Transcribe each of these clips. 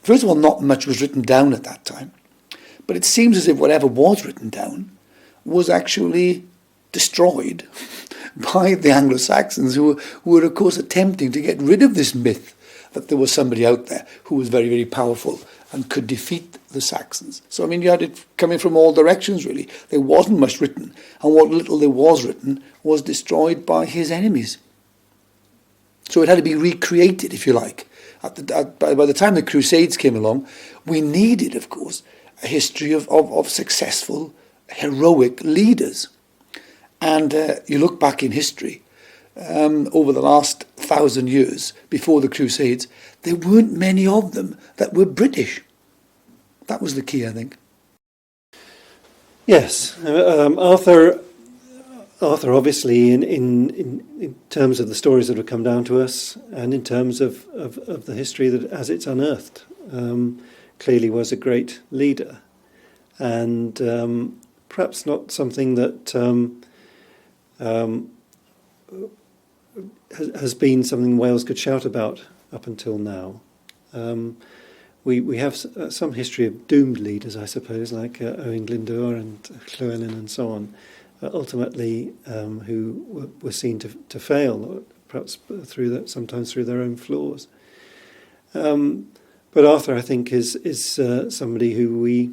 First of all, not much was written down at that time, but it seems as if whatever was written down was actually destroyed by the Anglo-Saxons, who were, of course, attempting to get rid of this myth that there was somebody out there who was very, very powerful and could defeat the Saxons. So, I mean, you had it coming from all directions, really. There wasn't much written, and what little there was written was destroyed by his enemies. So it had to be recreated, if you like. By the time the Crusades came along, we needed, of course, a history of successful, heroic leaders. And you look back in history, over the last 1,000 years, before the Crusades, there weren't many of them that were British. That was the key, I think. Yes, Arthur obviously, in terms of the stories that have come down to us, and in terms of the history that as it's unearthed, clearly was a great leader, and perhaps not something that has been something Wales could shout about up until now. We have some history of doomed leaders, I suppose, like Owain Glyndwr and Llewellyn and so on, ultimately who were seen to fail, or perhaps sometimes through their own flaws. But Arthur, I think, is somebody who we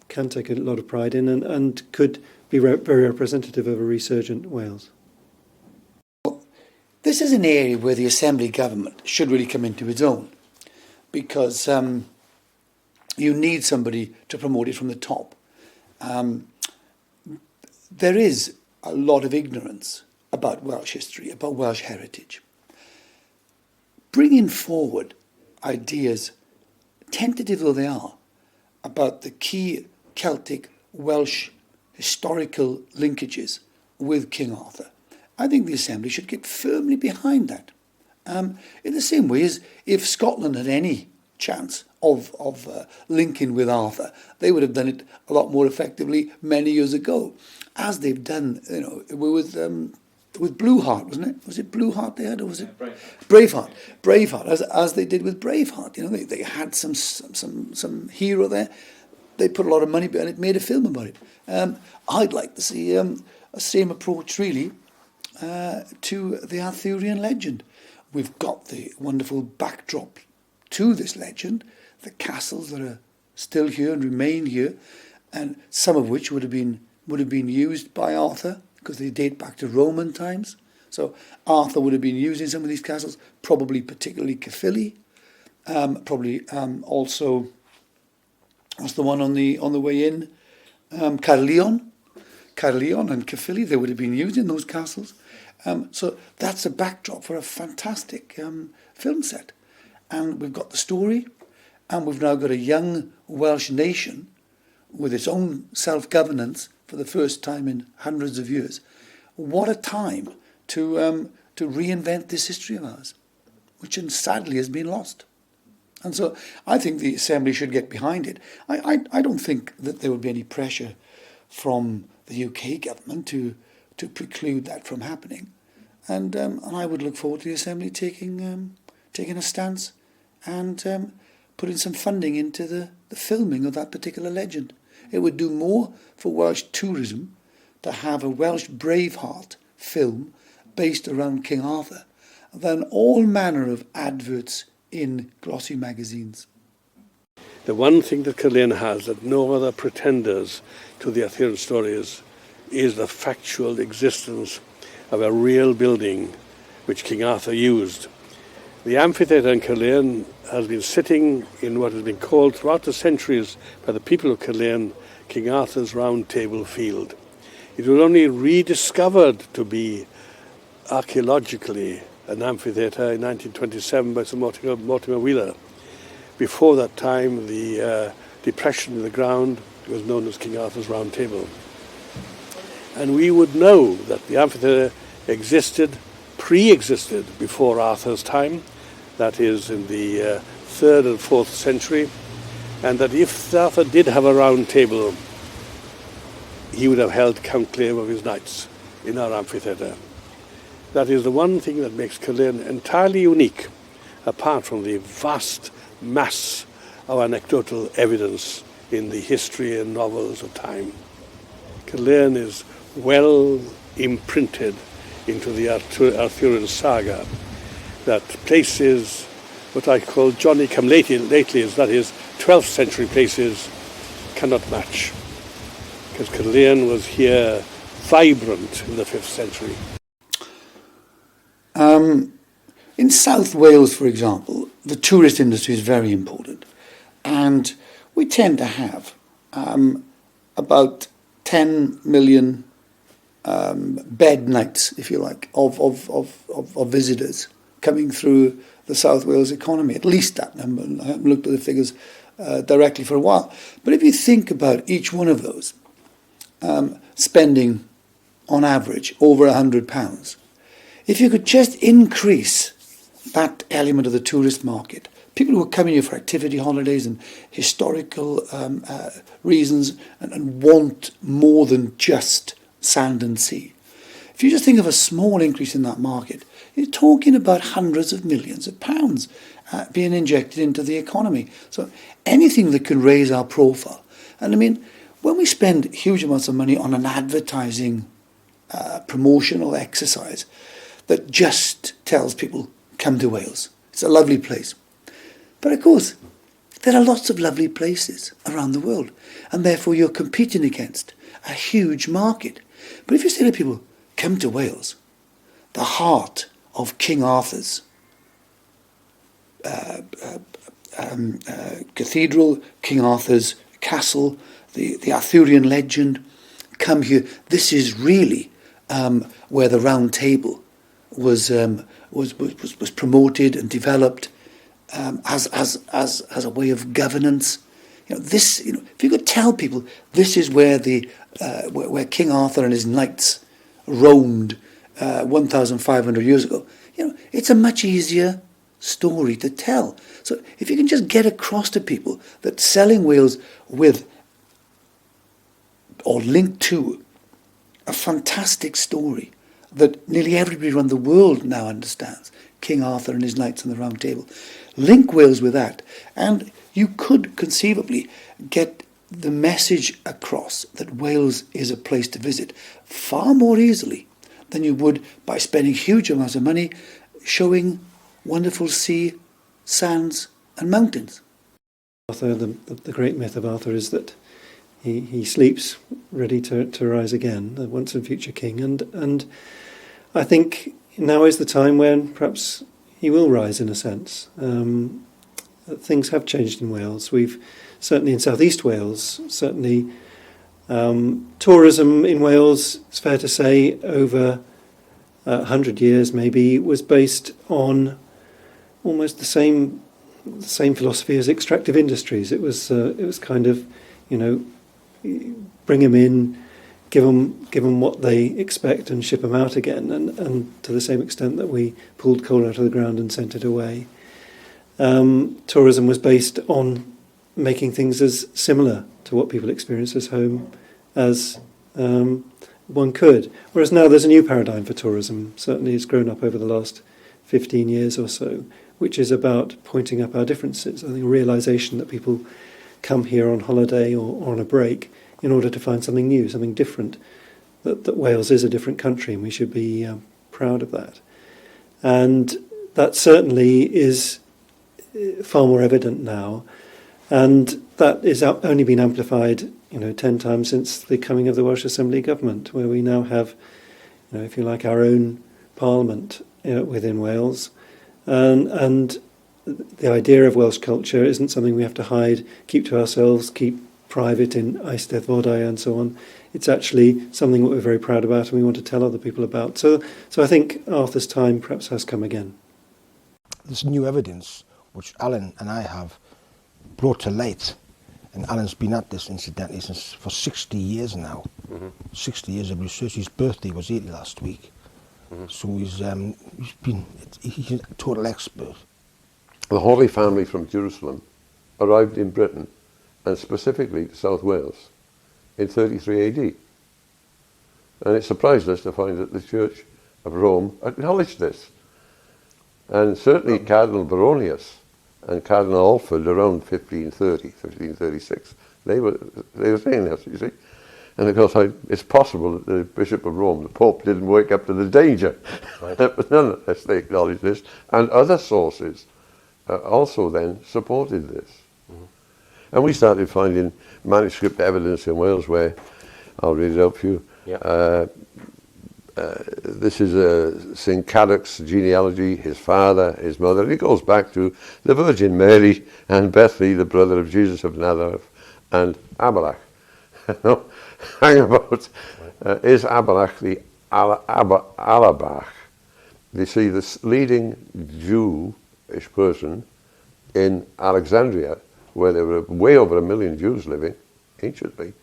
can take a lot of pride in, and could be very representative of a resurgent Wales. This is an area where the Assembly government should really come into its own, because you need somebody to promote it from the top. There is a lot of ignorance about Welsh history, about Welsh heritage. Bringing forward ideas, tentative though they are, about the key Celtic, Welsh historical linkages with King Arthur, I think the Assembly should get firmly behind that. In the same way as if Scotland had any chance of linking with Arthur, they would have done it a lot more effectively many years ago, as they've done, with Blue Heart, wasn't it? Was it Blue Heart they had, or was it Braveheart, as they did with Braveheart. They had some hero there. They put a lot of money behind it, made a film about it. I'd like to see a same approach, really, to the Arthurian legend. We've got the wonderful backdrop to this legend, the castles that are still here and remain here, and some of which would have been used by Arthur, because they date back to Roman times. So Arthur would have been using some of these castles, probably particularly Caerphilly, also, what's the one on the way in? Caerleon and Caerphilly, they would have been using those castles. So that's a backdrop for a fantastic film set. And we've got the story, and we've now got a young Welsh nation with its own self-governance for the first time in hundreds of years. What a time to reinvent this history of ours, which sadly has been lost. And so I think the Assembly should get behind it. I don't think that there would be any pressure from the UK government to preclude that from happening. And I would look forward to the Assembly taking a stance and putting some funding into the filming of that particular legend. It would do more for Welsh tourism to have a Welsh Braveheart film based around King Arthur than all manner of adverts in glossy magazines. The one thing that Caerleon has that no other pretenders to the Arthurian stories is the factual existence of a real building which King Arthur used. The amphitheatre in Caerleon has been sitting in what has been called throughout the centuries by the people of Caerleon King Arthur's Round Table Field. It was only rediscovered to be archaeologically an amphitheatre in 1927 by Sir Mortimer Wheeler. Before that time, the depression in the ground was known as King Arthur's Round Table. And we would know that the amphitheatre pre-existed before Arthur's time, that is in the 3rd and 4th century, and that if Arthur did have a round table, he would have held conclave of his knights in our amphitheatre. That is the one thing that makes Caerleon entirely unique, apart from the vast mass of anecdotal evidence in the history and novels of time. Caerleon is well imprinted into the Arthurian saga, that places, what I call Johnny come lately, that is 12th century places, cannot match. Because Caerleon was here vibrant in the 5th century. In South Wales, for example, the tourist industry is very important. And we tend to have about 10 million bed nights, if you like, of visitors coming through the South Wales economy, at least that number. I haven't looked at the figures directly for a while. But if you think about each one of those spending, on average, over £100, if you could just increase that element of the tourist market, people who are coming here for activity holidays and historical reasons and want more than just sand and sea. If you just think of a small increase in that market, you're talking about hundreds of millions of pounds being injected into the economy. So anything that can raise our profile. And I mean, when we spend huge amounts of money on an advertising promotional exercise that just tells people, come to Wales, it's a lovely place. But of course, there are lots of lovely places around the world, and therefore you're competing against a huge market. But if you say to people, come to Wales, the heart of King Arthur's cathedral, King Arthur's castle, the Arthurian legend, come here. This is really where the Round Table was promoted and developed as a way of governance. If you could tell people this is where where King Arthur and his knights roamed 1,500 years ago, it's a much easier story to tell. So if you can just get across to people that selling Wales with or linked to a fantastic story that nearly everybody around the world now understands, King Arthur and his knights on the Round Table, link Wales with that, and you could conceivably get the message across that Wales is a place to visit far more easily than you would by spending huge amounts of money showing wonderful sea, sands and mountains. Arthur, the great myth of Arthur is that he sleeps ready to rise again, the once and future king, and I think now is the time when perhaps he will rise in a sense. Things have changed in Wales. We've certainly in southeast Wales, certainly tourism in Wales, it's fair to say, over 100 years maybe, was based on almost the same philosophy as extractive industries. It was kind of, bring them in, give them what they expect and ship them out again, and to the same extent that we pulled coal out of the ground and sent it away. Tourism was based on making things as similar to what people experience as home as one could. Whereas now there's a new paradigm for tourism, certainly it's grown up over the last 15 years or so, which is about pointing up our differences. I think a realisation that people come here on holiday or on a break in order to find something new, something different, that Wales is a different country and we should be proud of that. And that certainly is far more evident now, and that is only been amplified 10 times since the coming of the Welsh Assembly government, where we now have, if you like, our own parliament within Wales, and the idea of Welsh culture isn't something we have to hide, keep to ourselves, keep private in Eisteddfodau and so on. It's actually something that we're very proud about and we want to tell other people about. So I think Arthur's time perhaps has come again. This new evidence, which Alan and I have brought to light, and Alan's been at this incidentally for 60 years now. 60 years of research. His birthday was 80 last week. So he's a total expert. The Holy Family from Jerusalem arrived in Britain, and specifically South Wales, in 33 AD. And it surprised us to find that the Church of Rome acknowledged this. And certainly Cardinal Baronius and Cardinal Alford around 1530, 1536. They were saying this, you see. And of course, it's possible that the Bishop of Rome, the Pope, didn't wake up to the danger. Right. But nonetheless, they acknowledged this. And other sources also then supported this. And we started finding manuscript evidence in Wales where, I'll read it out for you. Yeah. This is St. Cadoc's genealogy, his father, his mother. And it goes back to the Virgin Mary and Bethany, the brother of Jesus of Nazareth, and Amalek. Hang about. Is Amalek the Alabach? You see, this leading Jewish person in Alexandria, where there were way over 1 million Jews living, anciently,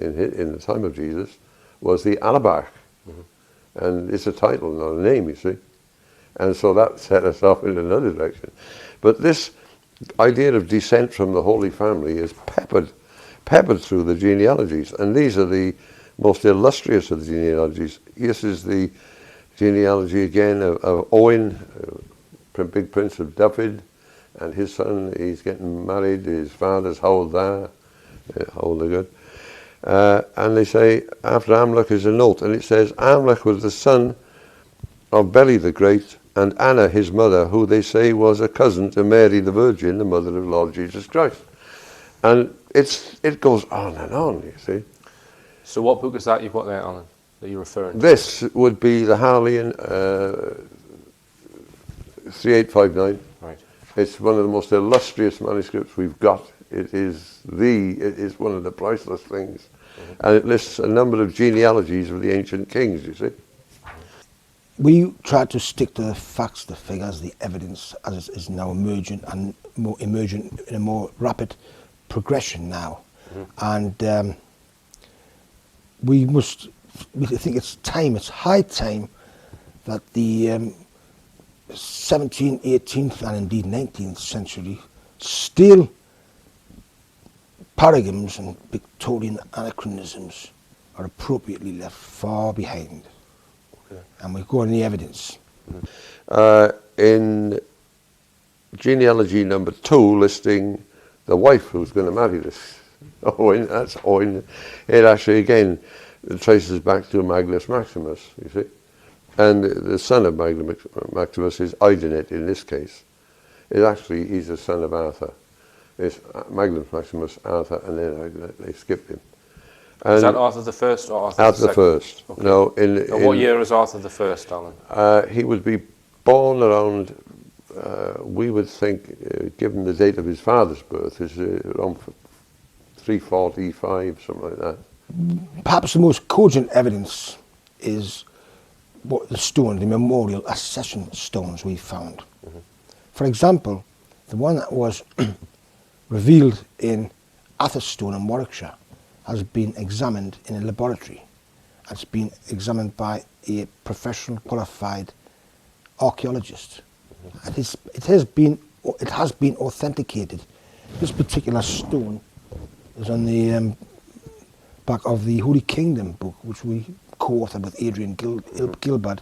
in the time of Jesus, was the Alabach. And it's a title, not a name, you see. And so that set us off in another direction. But this idea of descent from the Holy Family is peppered through the genealogies. And these are the most illustrious of the genealogies. This is the genealogy again of Owen, big prince of Dyfed, and his son, he's getting married. His father's Howell there, Howell the Good. And they say, after Amalek is a note, and it says, Amalek was the son of Beli the Great, and Anna, his mother, who they say was a cousin to Mary the Virgin, the mother of Lord Jesus Christ. And it goes on and on, you see. So what book is that you've got there, Alan, that you're referring to? This would be the Harleian 3859. Right. It's one of the most illustrious manuscripts we've got. It is one of the priceless things. And it lists a number of genealogies of the ancient kings, you see. We try to stick to the facts, the figures, the evidence as it is now emergent and more emergent in a more rapid progression now. And we think it's high time that the 17th, 18th and indeed 19th century still paradigms and Victorian anachronisms are appropriately left far behind. Okay. And we go on the evidence. In genealogy number 2, listing the wife who's going to marry this Owen, that's Owen, it actually again traces back to Magnus Maximus, you see. And the son of Magnus Maximus is Idanet in this case. He's the son of Arthur. It's Magnus Maximus, Arthur, and then they skipped him. And is that Arthur the First or Arthur Arthur the the Second? First. Okay. No, And what year is Arthur the First, Alan? he would be born around, we would think, given the date of his father's birth, is around 345, something like that. Perhaps the most cogent evidence is what the memorial accession stones we found. For example, the one that was revealed in Atherstone in Warwickshire has been examined in a laboratory. It's been examined by a professional qualified archaeologist. It has been authenticated. This particular stone is on the back of the Holy Kingdom book, which we co-authored with Adrian Gilbert.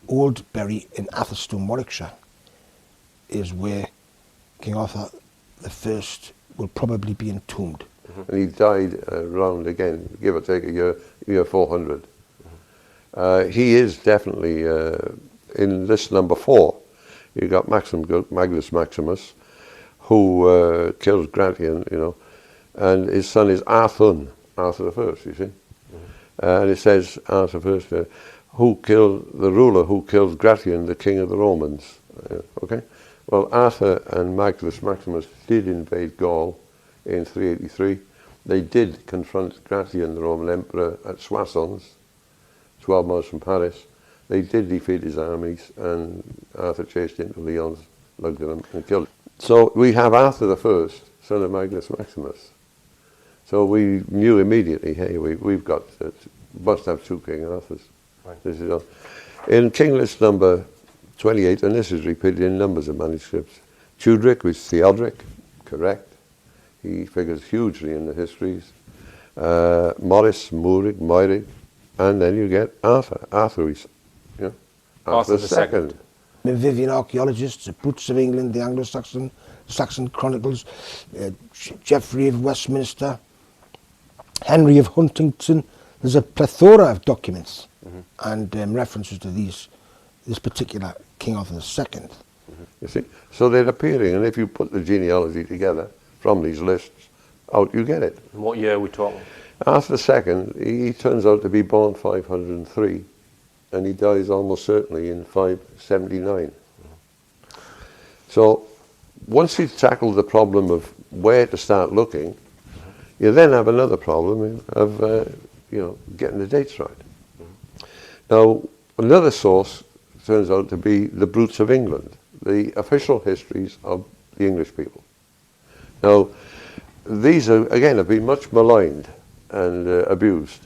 Oldbury in Atherstone, Warwickshire, is where King Arthur I will probably be entombed. And he died around, again, give or take a year 400. He is definitely, in list number 4, you got Magnus Maximus, who killed Gratian, and his son is Arthur I, you see. And it says Arthur I, the ruler who killed Gratian, the king of the Romans. Okay? Well, Arthur and Magnus Maximus did invade Gaul in 383. They did confront Gratian, the Roman emperor, at Soissons, 12 miles from Paris. They did defeat his armies, and Arthur chased into Lyons, lugged him and killed him. So we have Arthur I, son of Magnus Maximus. So we knew immediately, hey, we've got, must have 2 King Arthurs. Right. This is in King List number 28, and this is repeated in numbers of manuscripts. Tudric was Theodoric, correct. He figures hugely in the histories. Morris, Murig, Moirig, and then you get Arthur. Arthur is, Arthur II. Vivian archaeologists, the Brutes of England, the Anglo-Saxon, Saxon Chronicles, Geoffrey of Westminster, Henry of Huntington. There's a plethora of documents and references to this particular King Arthur II. You see? So they're appearing, and if you put the genealogy together from these lists, out you get it. And what year are we talking? Arthur II, he turns out to be born 503, and he dies almost certainly in 579. So once you tackle the problem of where to start looking, you then have another problem of getting the dates right. Now, another source turns out to be the Brutes of England, the official histories of the English people. Now, these again have been much maligned and abused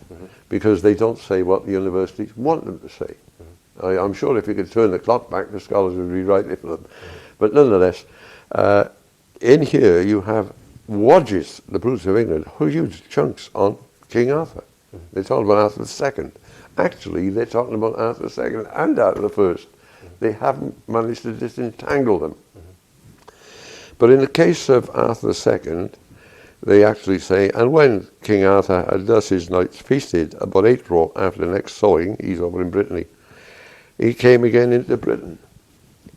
because they don't say what the universities want them to say. I'm sure if you could turn the clock back, the scholars would rewrite it for them. But nonetheless, in here you have Wodges, the Brutes of England, huge chunks on King Arthur. They're talking about Arthur II. Actually, they're talking about Arthur II and Arthur I. They haven't managed to disentangle them. But in the case of Arthur II, they actually say, and when King Arthur had thus his knights feasted about April after the next sowing, he's over in Brittany, he came again into Britain,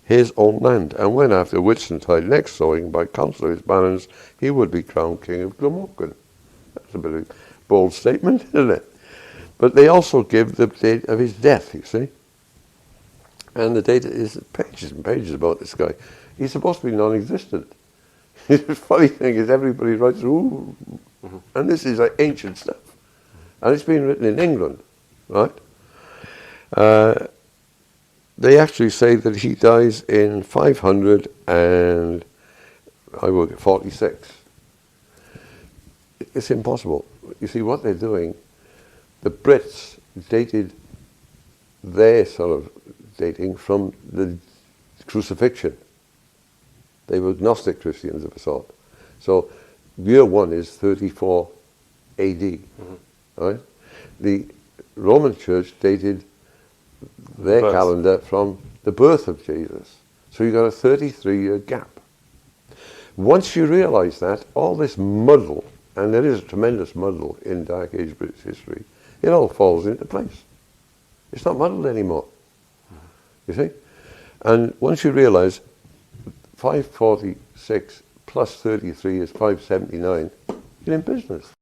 his own land, and when after Whitsuntide next sowing, by counsel of his barons, he would be crowned King of Glamorgan. That's a bit of a bold statement, isn't it? But they also give the date of his death, you see. And the date is pages and pages about this guy. He's supposed to be non-existent. The funny thing is everybody writes, ooh, and this is like ancient stuff. And it's been written in England, right? They actually say that he dies in 546. It's impossible. You see, what they're doing, the Brits dated their sort of dating from the crucifixion. They were Gnostic Christians of a sort. So year one is 34 AD, right? The Roman Church dated their calendar from the birth of Jesus. So you've got a 33-year gap. Once you realise that, all this muddle, and there is a tremendous muddle in Dark Age British history, it all falls into place. It's not muddled anymore, you see? And once you realise 546 plus 33 is 579, you're in business.